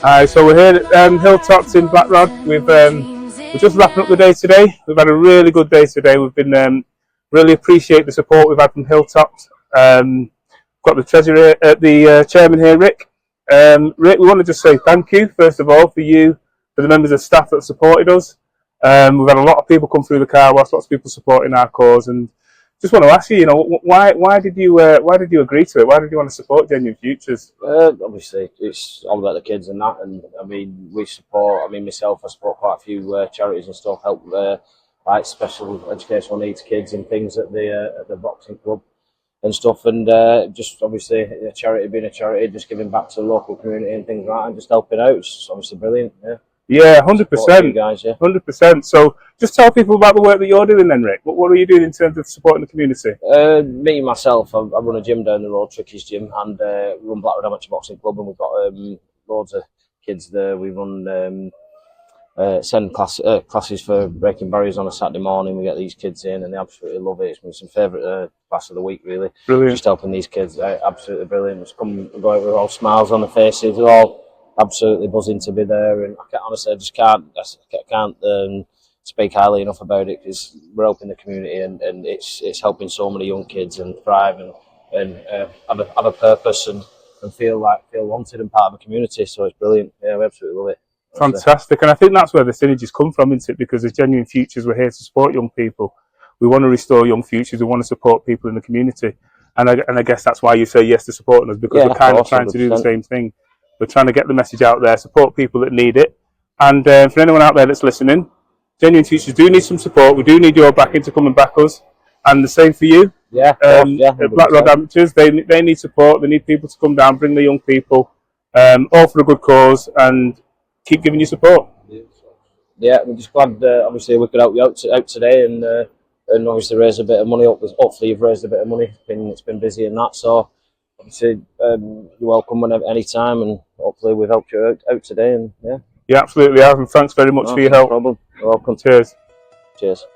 Hi, so we're here at Hilltops in Blackrod. We're just wrapping up the day today. We've had a really good day today. We've been really appreciate the support we've had from Hilltops. Got the treasurer, the chairman here, Rick. Rick, we want to just say thank you first of all for you, for the members of staff that supported us. We've had a lot of people come through the car wash, lots of people supporting our cause, and just want to ask you, why did you agree to it? Why did you want to support Genuine Futures? Obviously, it's all about the kids and that, and I mean, we support. I mean, myself, I support quite a few charities and stuff, help like special educational needs kids and things at the boxing club and stuff, and just obviously a charity being a charity, just giving back to the local community and things like that, and just helping out. It's obviously brilliant. Yeah, 100%. Guys, yeah. 100%. So just tell people about the work that you're doing then, Rick. What are you doing in terms of supporting the community? Me, myself, I run a gym down the road, Tricky's Gym, and run Blackrod Amateur Boxing Club, and we've got loads of kids there. We run send classes for breaking barriers on a Saturday morning. We get these kids in and they absolutely love it. It's been some favourite class of the week, really. Brilliant. Just helping these kids out, absolutely brilliant. Just come and go out with all smiles on the faces. They're all absolutely buzzing to be there, and honestly, I just can't speak highly enough about it, because we're helping the community, and it's helping so many young kids and thrive and have a purpose and feel wanted and part of a community. So it's brilliant. Yeah, we absolutely love it. Fantastic, and I think that's where the synergies come from, isn't it? Because as Genuine Futures, we're here to support young people. We want to restore young futures. We want to support people in the community, and I guess that's why you say yes to supporting us, because we're kind of trying 100%. to do the same thing. We're trying to get the message out there, support people that need it, and for anyone out there that's listening, Genuine Futures do need some support. We do need your backing to come and back us, and the same for you. Yeah, Blackrod Amateurs, they need support. They need people to come down, bring the young people, all for a good cause, and keep giving you support. Yeah, we're just glad. Obviously, we could help you out today, and obviously raise a bit of money. Hopefully, you've raised a bit of money. It's been busy and that. So obviously, you're welcome whenever, any time, and hopefully we've helped you out today. And yeah, absolutely, Alvin. Thanks very much for your help. No problem. You're welcome. Cheers. Cheers.